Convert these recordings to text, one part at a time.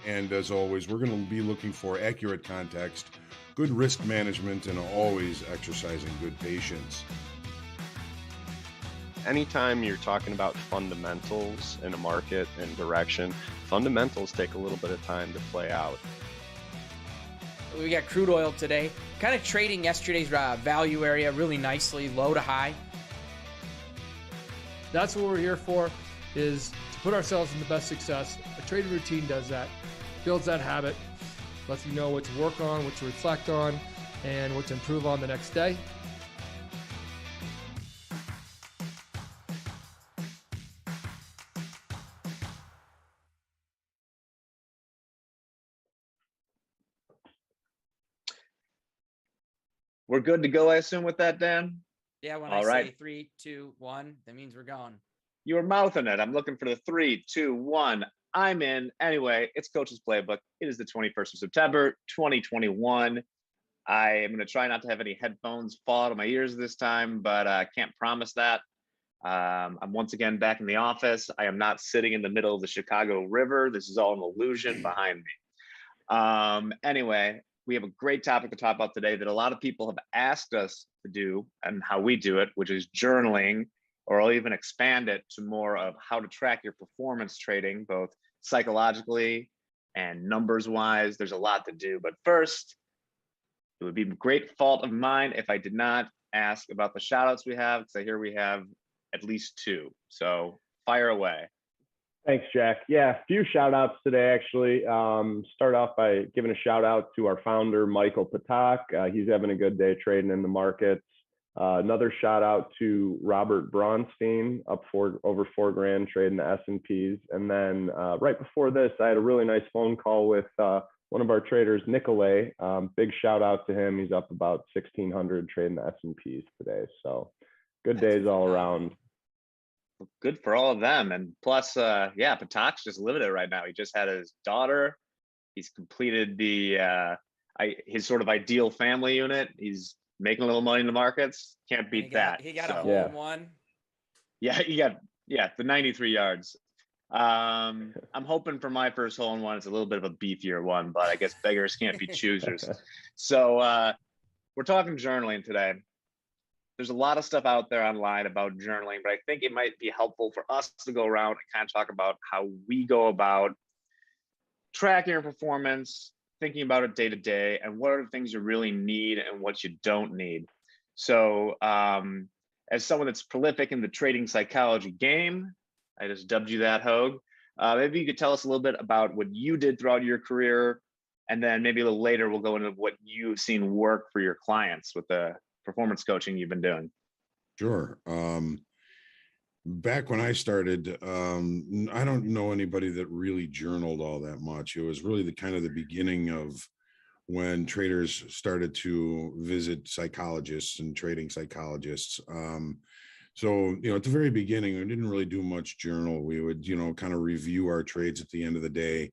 And as always, we're going to be looking for accurate context, good risk management, and always exercising good patience. Anytime you're talking about fundamentals in a market and direction, fundamentals take a little bit of time to play out. We got crude oil today, kind of trading yesterday's value area really nicely, low to high. That's what we're here for, is to put ourselves in the best success. A trading routine does that, builds that habit, lets you know what to work on, what to reflect on, and what to improve on the next day. We're good to go, I assume, with that, Dan? Yeah, when All I right. say 3, 2, 1, that means we're going. You were mouthing it. I'm looking for the 3, 2, 1. I'm in. Anyway, it's Coach's Playbook. It is the 21st of September, 2021. I am going to try not to have any headphones fall out of my ears this time, but I can't promise that. I'm once again back in the office. I am not sitting in the middle of the Chicago River. This is all an illusion behind me. Anyway, we have a great topic to talk about today that a lot of people have asked us to do and how we do it, which is journaling, or I'll even expand it to more of how to track your performance trading, both psychologically and numbers wise. There's a lot to do. But first, it would be a great fault of mine if I did not ask about the shout outs we have, because I hear we have at least 2. So fire away. Thanks, Jack. Yeah, a few shout outs today, actually. Start off by giving a shout out to our founder, Michael Patak. He's having a good day trading in the markets. Another shout out to Robert Braunstein, up over $4,000 trading the S&Ps. And then right before this, I had a really nice phone call with one of our traders, Nicolay. Big shout out to him. He's up about 1,600 trading the S&Ps today. So good days all around. Good for all of them. And plus, yeah, Patak's just living it right now. He just had his daughter. He's completed his sort of ideal family unit. He's making a little money in the markets. Can't beat that. He got a hole in one. Yeah, he got the 93 yards. I'm hoping for my first hole in one, it's a little bit of a beefier one, but I guess beggars can't be choosers. So we're talking journaling today. There's a lot of stuff out there online about journaling, but I think it might be helpful for us to go around and kind of talk about how we go about tracking your performance, thinking about it day to day, and what are the things you really need and what you don't need. So as someone that's prolific in the trading psychology game, I just dubbed you that, Hogue. Maybe you could tell us a little bit about what you did throughout your career, and then maybe a little later we'll go into what you've seen work for your clients with the performance coaching you've been doing. Sure. Back when I started, I don't know anybody that really journaled all that much. It was really the kind of the beginning of when traders started to visit psychologists and trading psychologists. So, at the very beginning, we didn't really do much journal. We would, kind of review our trades at the end of the day.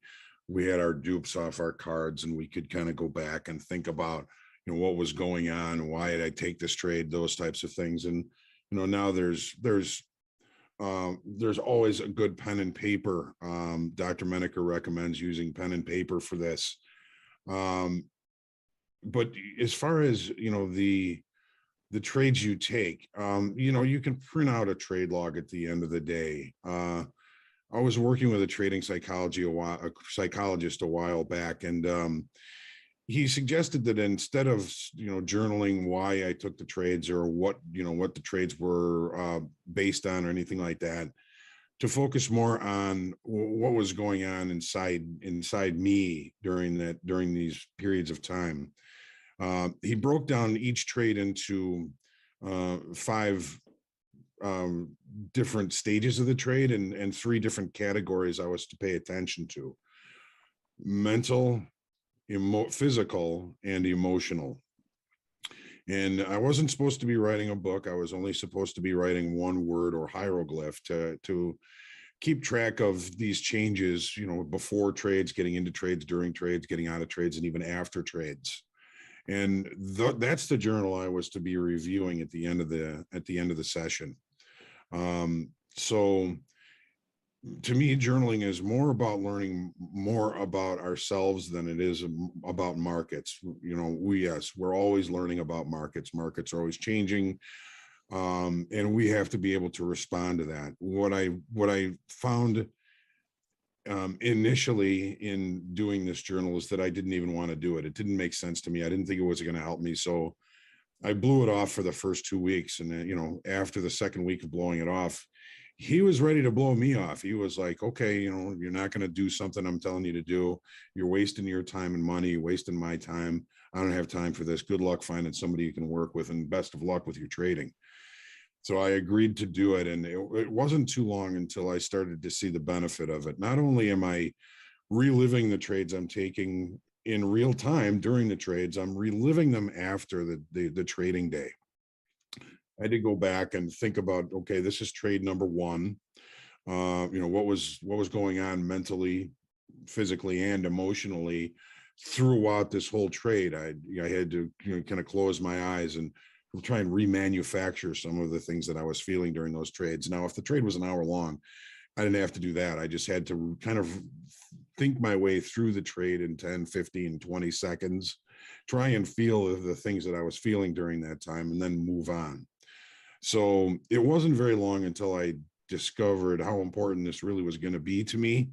We had our dupes off our cards, and we could kind of go back and think about, what was going on, why did I take this trade, those types of things. And, now there's always a good pen and paper. Dr. Menaker recommends using pen and paper for this. But as far as, the trades you take, you can print out a trade log at the end of the day. I was working with a trading psychologist a while back, and he suggested that instead of, journaling why I took the trades or what the trades were based on or anything like that, to focus more on what was going on inside me during these periods of time. He broke down each trade into 5 different stages of the trade and 3 different categories I was to pay attention to: mental, physical, and emotional. And I wasn't supposed to be writing a book. I was only supposed to be writing one word or hieroglyph to keep track of these changes, before trades, getting into trades, during trades, getting out of trades, and even after trades. And that's the journal I was to be reviewing at the end of the session. So to me, journaling is more about learning more about ourselves than it is about markets. We're always learning about markets. Markets are always changing. And we have to be able to respond to that. What I found initially in doing this journal is that I didn't even want to do it. It didn't make sense to me. I didn't think it was going to help me. So I blew it off for the first 2 weeks. And then, after the second week of blowing it off, he was ready to blow me off. He was like, okay, you're not going to do something I'm telling you to do. You're wasting your time and money, you're wasting my time. I don't have time for this. Good luck finding somebody you can work with, and best of luck with your trading. So I agreed to do it. And it wasn't too long until I started to see the benefit of it. Not only am I reliving the trades I'm taking in real time during the trades, I'm reliving them after the trading day. I had to go back and think about, okay, this is trade number one. What was going on mentally, physically, and emotionally throughout this whole trade. I had to kind of close my eyes and try and remanufacture some of the things that I was feeling during those trades. Now, if the trade was an hour long, I didn't have to do that. I just had to kind of think my way through the trade in 10, 15, 20 seconds, try and feel the things that I was feeling during that time, and then move on. So it wasn't very long until I discovered how important this really was going to be to me,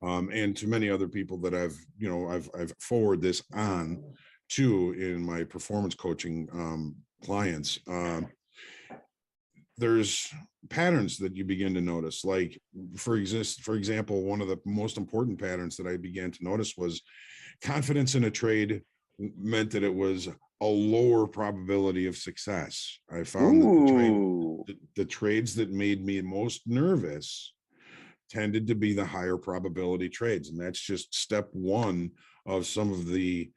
and to many other people that I've forwarded this on to in my performance coaching clients. There's patterns that you begin to notice. Like for example, one of the most important patterns that I began to notice was confidence in a trade meant that it was a lower probability of success. I found that the trades that made me most nervous tended to be the higher probability trades. And that's just step one of some of the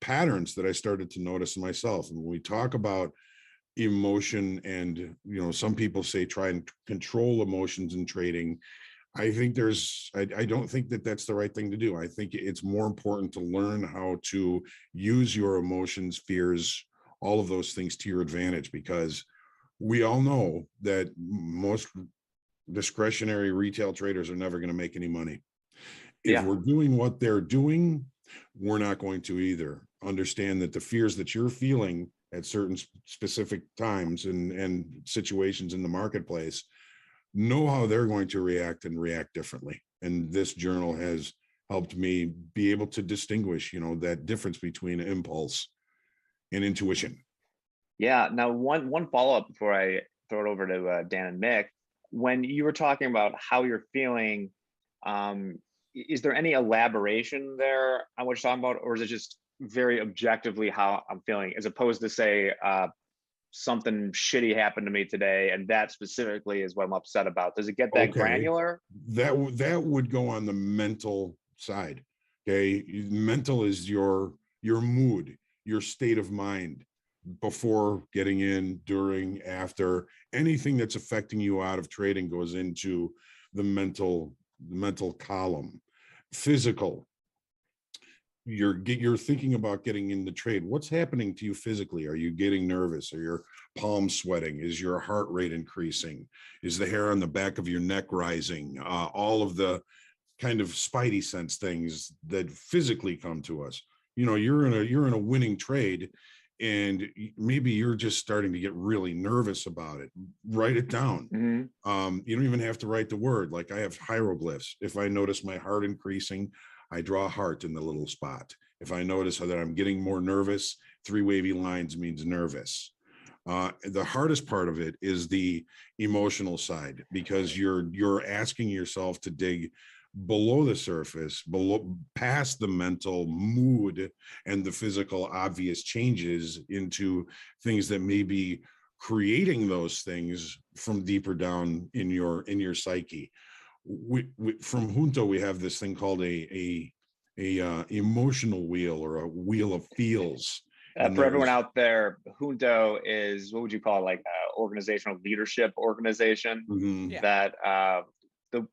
patterns that I started to notice in myself. And when we talk about emotion, and some people say try and control emotions in trading, I think I don't think that that's the right thing to do. I think it's more important to learn how to use your emotions, fears, all of those things to your advantage, because we all know that most discretionary retail traders are never going to make any money. If we're doing what they're doing, we're not going to either. Understand that the fears that you're feeling at certain specific times and situations in the marketplace, know how they're going to react and react differently. And this journal has helped me be able to distinguish, that difference between impulse and intuition. Yeah. Now, one follow-up before I throw it over to Dan and Mick. When you were talking about how you're feeling, is there any elaboration there on what you're talking about, or is it just very objectively how I'm feeling, as opposed to say something shitty happened to me today, and that specifically is what I'm upset about? Does it get that granular? That would go on the mental side. Okay, mental is your mood, your state of mind before getting in, during, after. Anything that's affecting you out of trading goes into the mental column. Physical, you're thinking about getting in the trade. What's happening to you physically? Are you getting nervous? Are your palms sweating? Is your heart rate increasing? Is the hair on the back of your neck rising? All of the kind of spidey sense things that physically come to us. You're in a winning trade, and maybe you're just starting to get really nervous about it. Write it down. Mm-hmm. You don't even have to write the word. Like I have hieroglyphs. If I notice my heart increasing, I draw a heart in the little spot. If I notice that I'm getting more nervous, 3 wavy lines means nervous. The hardest part of it is the emotional side, because you're asking yourself to dig below the surface, past the mental mood and the physical obvious changes, into things that may be creating those things from deeper down in your psyche. From Junto, we have this thing called a emotional wheel, or a wheel of feels. For everyone out there, Junto is, what would you call it, like organizational leadership organization? Mm-hmm. That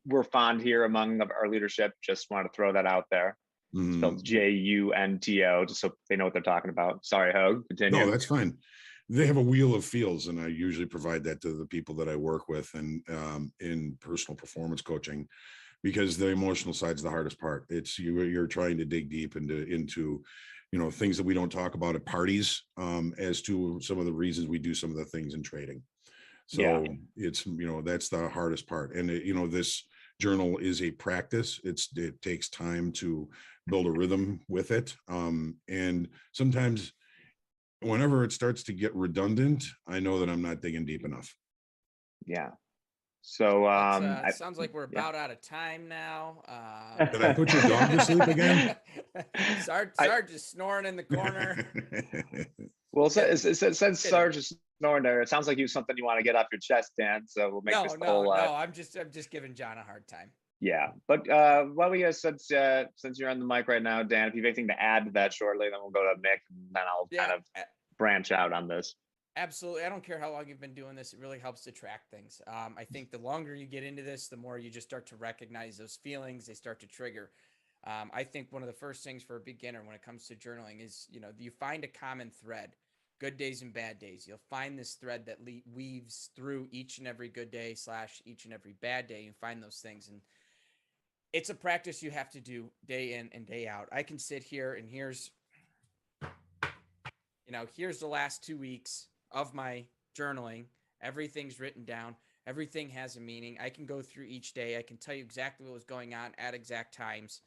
we're fond here among our leadership. Just want to throw that out there. Mm-hmm. Spelled JUNTO, just so they know what they're talking about. Sorry, Hogue, continue. No, that's fine. they have a wheel of feels, and I usually provide that to the people that I work with and in personal performance coaching, because the emotional side is the hardest part. It's you're trying to dig deep into things that we don't talk about at parties, as to some of the reasons we do some of the things in trading. Yeah. So it's that's the hardest part. And this journal is a practice. It takes time to build a rhythm with it, and sometimes whenever it starts to get redundant, I know that I'm not digging deep enough. Yeah. So It sounds like we're yeah. about out of time now. Did I put your dog to sleep again? Sarge is snoring in the corner. Well, since Sarge is snoring there, it sounds like you have something you want to get off your chest, Dan. So we'll make this whole. No. I'm just giving John a hard time. Yeah, but why don't we guys, since you're on the mic right now, Dan, if you have anything to add to that shortly, then we'll go to Nick, and then I'll kind of branch out on this. Absolutely. I don't care how long you've been doing this. It really helps to track things. I think the longer you get into this, the more you just start to recognize those feelings. They start to trigger. I think one of the first things for a beginner when it comes to journaling is, you find a common thread, good days and bad days. You'll find this thread that weaves through each and every good day / each and every bad day. You find those things. And it's a practice you have to do day in and day out. I can sit here and here's the last 2 weeks of my journaling. Everything's written down. Everything has a meaning. I can go through each day. I can tell you exactly what was going on at exact times.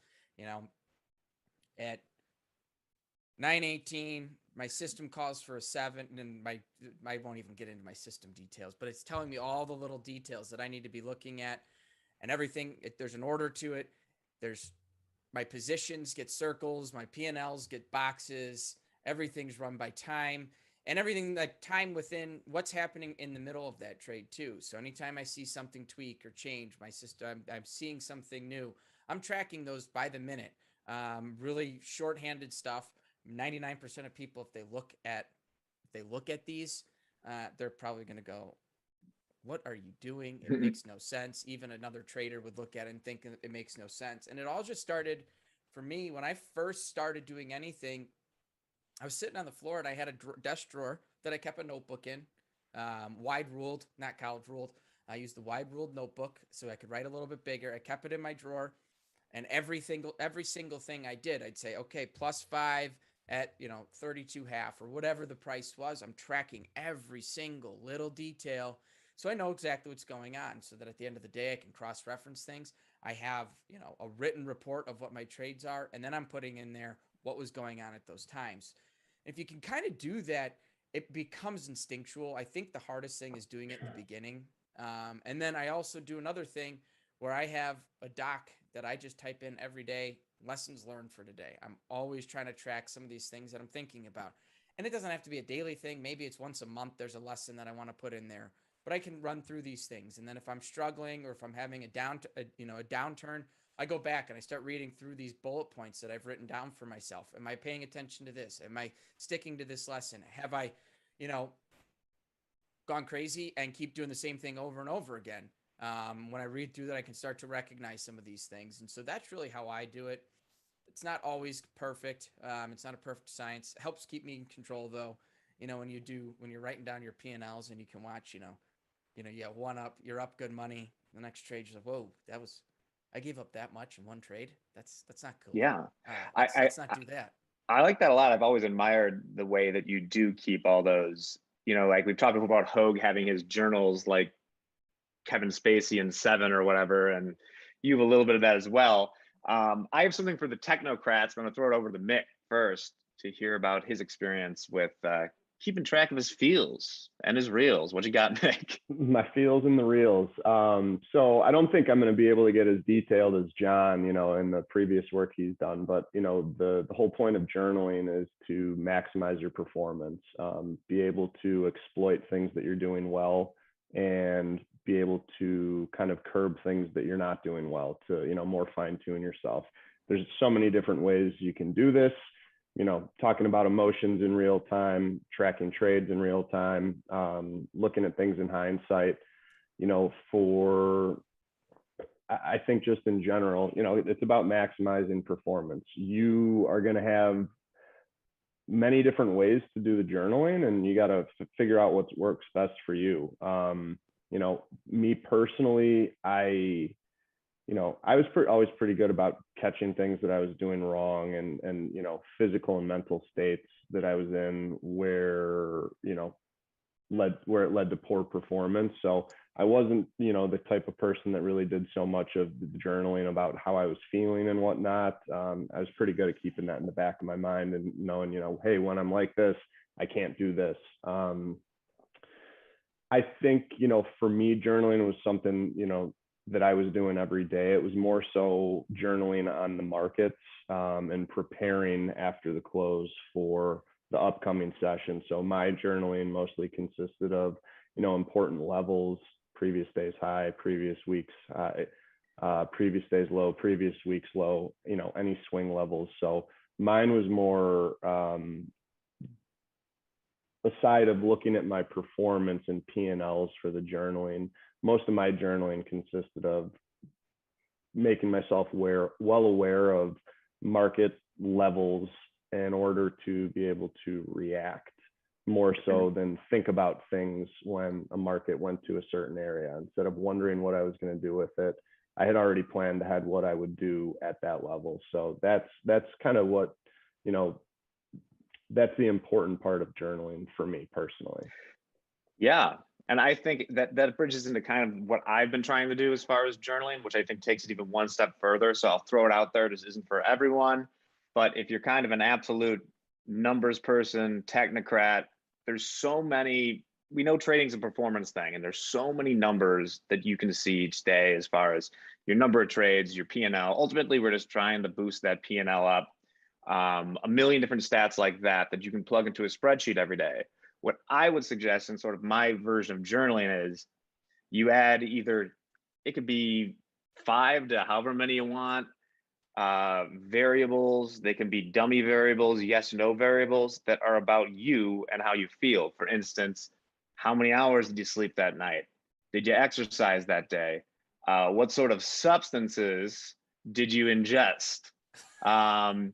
At 9:18, my system calls for a 7, and I won't even get into my system details, but it's telling me all the little details that I need to be looking at, and everything. There's an order to it. There's my positions get circles, my P&Ls get boxes. Everything's run by time. And everything, like time within what's happening in the middle of that trade too. So anytime I see something tweak or change my system, I'm seeing something new. I'm tracking those by the minute. Really shorthanded stuff. 99% of people, if they look at these, they're probably going to go, "What are you doing? It makes no sense." Even another trader would look at it and think it makes no sense. And it all just started for me when I first started doing anything. I was sitting on the floor and I had a desk drawer that I kept a notebook in, wide ruled, not college ruled. I used the wide ruled notebook so I could write a little bit bigger. I kept it in my drawer, and every single thing I did, I'd say, okay, +5 at 32.5 or whatever the price was. I'm tracking every single little detail, so I know exactly what's going on. So that at the end of the day, I can cross-reference things. I have a written report of what my trades are, and then I'm putting in there what was going on at those times. If you can kind of do that, it becomes instinctual. I think the hardest thing is doing it in the beginning. And then I also do another thing where I have a doc that I just type in every day, lessons learned for today. I'm always trying to track some of these things that I'm thinking about. And it doesn't have to be a daily thing. Maybe it's once a month there's a lesson that I want to put in there. But I can run through these things. And then if I'm struggling or if I'm having a downturn, I go back and I start reading through these bullet points that I've written down for myself. Am I paying attention to this? Am I sticking to this lesson? Have I, gone crazy and keep doing the same thing over and over again? When I read through that, I can start to recognize some of these things. And so that's really how I do it. It's not always perfect. It's not a perfect science. It helps keep me in control though. When you're writing down your P&Ls and you can watch, you're up good money. The next trade, you're like, whoa, I gave up that much in one trade. That's not cool. Yeah. Let's not do that. I like that a lot. I've always admired the way that you do keep all those, like we've talked about Hogue having his journals like Kevin Spacey and Seven or whatever, and you have a little bit of that as well. I have something for the technocrats. I'm going to throw it over to Mick first to hear about his experience with keeping track of his feels and his reels. What you got, Mick? My feels and the reels. So I don't think I'm going to be able to get as detailed as John, in the previous work he's done. But, the whole point of journaling is to maximize your performance, be able to exploit things that you're doing well, and be able to kind of curb things that you're not doing well to, more fine tune yourself. There's so many different ways you can do this. Talking about emotions in real time, tracking trades in real time, looking at things in hindsight, I think just in general, it's about maximizing performance. You are going to have many different ways to do the journaling, and you got to figure out what works best for you. You know, me personally, I was always pretty good about catching things that I was doing wrong, and you know, physical and mental states that I was in where, you know, it led to poor performance. So I wasn't, you know, the type of person that really did so much of the journaling about how I was feeling and whatnot. I was pretty good at keeping that in the back of my mind and knowing, you know, hey, when I'm like this, I can't do this. I think, you know, for me, journaling was something, you know, that I was doing every day. It was more so journaling on the markets, and preparing after the close for the upcoming session. So my journaling mostly consisted of, you know, important levels, previous day's high, previous week's high, previous day's low, previous week's low, you know, any swing levels. So mine was more aside of looking at my performance and P&Ls for the journaling. Most of my journaling consisted of making myself well aware of market levels in order to be able to react more so than think about things when a market went to a certain area. Instead of wondering what I was going to do with it, I had already planned ahead what I would do at that level. So that's kind of what, you know, that's the important part of journaling for me personally. Yeah. And I think that bridges into kind of what I've been trying to do as far as journaling, which I think takes it even one step further. So I'll throw it out there. This isn't for everyone, but if you're kind of an absolute numbers person, technocrat, there's so many, we know trading's a performance thing, and there's so many numbers that you can see each day as far as your number of trades, your P&L. Ultimately, we're just trying to boost that P&L up. A million different stats like that you can plug into a spreadsheet every day. What I would suggest in sort of my version of journaling is you add either, it could be 5 to however many you want, variables. They can be dummy variables, yes, no variables that are about you and how you feel. For instance, how many hours did you sleep that night? Did you exercise that day? What sort of substances did you ingest? I'm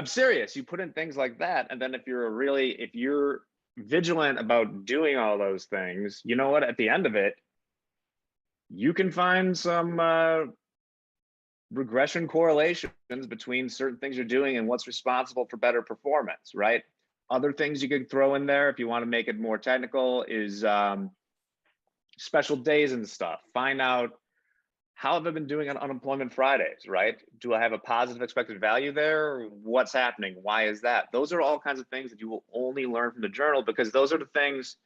serious. You put in things like that, and then if you're vigilant about doing all those things, you know what? At the end of it, you can find some regression correlations between certain things you're doing and what's responsible for better performance, right? Other things you could throw in there if you want to make it more technical is special days and stuff. Find out, how have I been doing on unemployment Fridays, right? Do I have a positive expected value there? What's happening? Why is that? Those are all kinds of things that you will only learn from the journal, because those are the things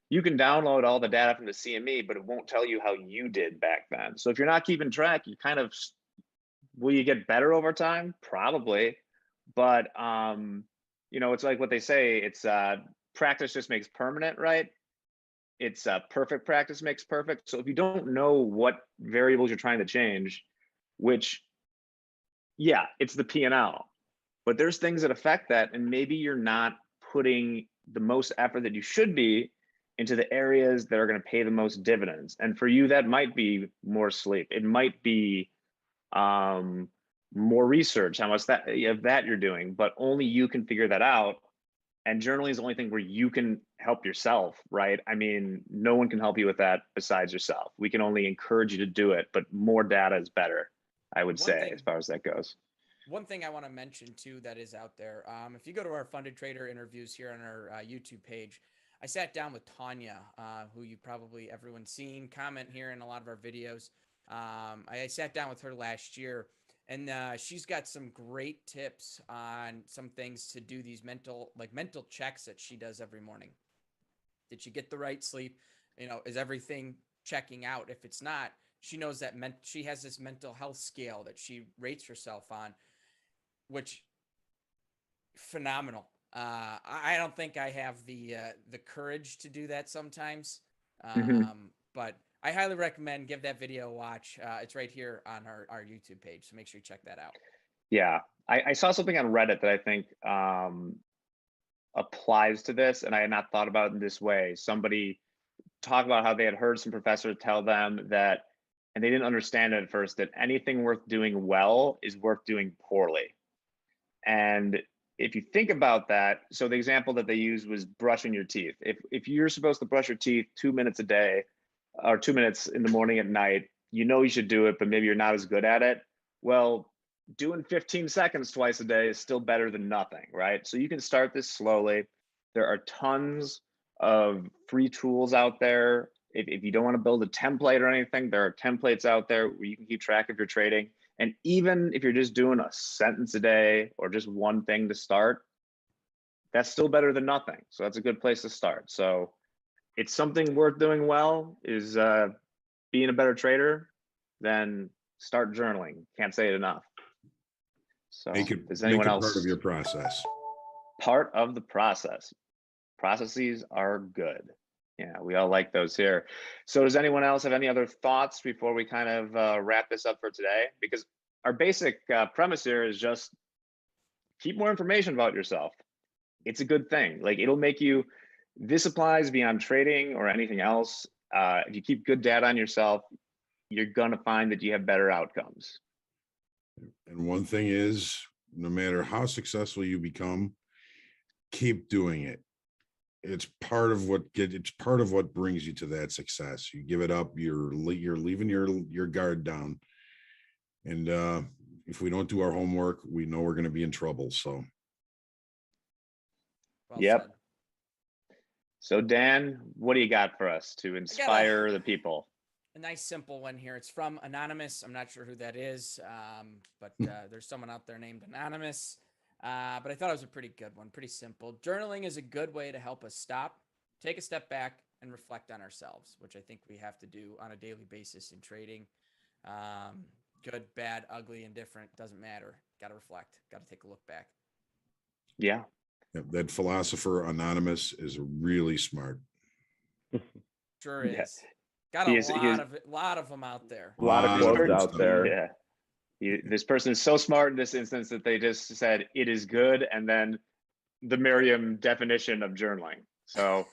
you can download all the data from the CME, but it won't tell you how you did back then. So if you're not keeping track, you kind of, will you get better over time? Probably. But, you know, it's like what they say, it's practice just makes permanent, right? It's perfect practice makes perfect. So if you don't know what variables you're trying to change, which, yeah, it's the P&L, but there's things that affect that, and maybe you're not putting the most effort that you should be into the areas that are going to pay the most dividends. And for you, that might be more sleep. It might be more research, how much that you're doing, but only you can figure that out. And journaling is the only thing where you can help yourself, right? I mean, no one can help you with that besides yourself. We can only encourage you to do it, but more data is better, I would say, as far as that goes. One thing I want to mention too that is out there, if you go to our funded trader interviews here on our YouTube page, I sat down with Tanya, who you probably everyone's seen, comment here in a lot of our videos. I sat down with her last year, and she's got some great tips on some things to do, these mental checks that she does every morning. Did she get the right sleep? You know, is everything checking out? If it's not, she knows that she has this mental health scale that she rates herself on, which phenomenal. I don't think I have the courage to do that sometimes, but I highly recommend give that video a watch. It's right here on our YouTube page, so make sure you check that out. Yeah, I saw something on Reddit that I think applies to this, and I had not thought about it in this way. Somebody talked about how they had heard some professor tell them that, and they didn't understand it at first, that anything worth doing well is worth doing poorly. And if you think about that, so the example that they used was brushing your teeth. If you're supposed to brush your teeth 2 minutes a day or 2 minutes in the morning at night, you know you should do it, but maybe you're not as good at it. Well, doing 15 seconds twice a day is still better than nothing, right? So you can start this slowly. There are tons of free tools out there. If you don't want to build a template or anything, there are templates out there where you can keep track of your trading. And even if you're just doing a sentence a day or just one thing to start, that's still better than nothing. So that's a good place to start. So it's something worth doing well, is being a better trader, then start journaling. Can't say it enough. So does anyone else? Part of your process. Part of the process. Processes are good. Yeah, we all like those here. So does anyone else have any other thoughts before we kind of wrap this up for today? Because our basic premise here is just keep more information about yourself. It's a good thing. Like, it'll make you, this applies beyond trading or anything else. If you keep good data on yourself, you're gonna find that you have better outcomes. And one thing is, no matter how successful you become, keep doing it. It's part of what brings you to that success. You give it up, you're leaving your guard down. And if we don't do our homework, we know we're going to be in trouble. So Well yep. said. So Dan, what do you got for us to inspire the people? A nice simple one here. It's from Anonymous. I'm not sure who that is, but there's someone out there named Anonymous. But I thought it was a pretty good one, pretty simple. Journaling is a good way to help us stop, take a step back, and reflect on ourselves, which I think we have to do on a daily basis in trading. Good, bad, ugly, indifferent, doesn't matter. Got to reflect, got to take a look back. Yeah. That philosopher Anonymous is really smart. Sure is. Yes. Got a lot of them out there. A lot of quotes out there. Yeah. This person is so smart in this instance that they just said it is good, and then the Merriam definition of journaling. So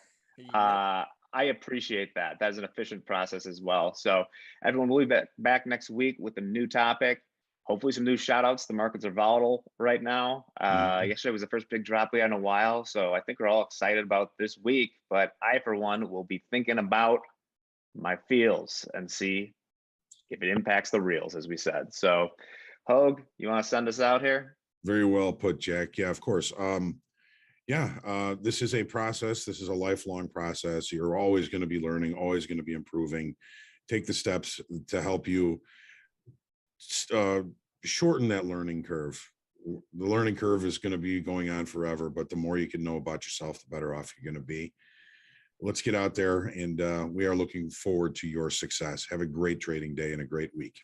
I appreciate that. That's an efficient process as well. So everyone, will be back next week with a new topic. Hopefully some new shout outs. The markets are volatile right now. Yesterday was the first big drop we had in a while. So I think we're all excited about this week, but I, for one, will be thinking about my feels and see if it impacts the reels, as we said. So Hogue, you want to send us out here? Very well put, Jack. Yeah, of course. This is a process. This is a lifelong process. You're always going to be learning, always going to be improving. Take the steps to help you shorten that learning curve. The learning curve is going to be going on forever, but the more you can know about yourself, the better off you're going to be. Let's get out there, and we are looking forward to your success. Have a great trading day and a great week.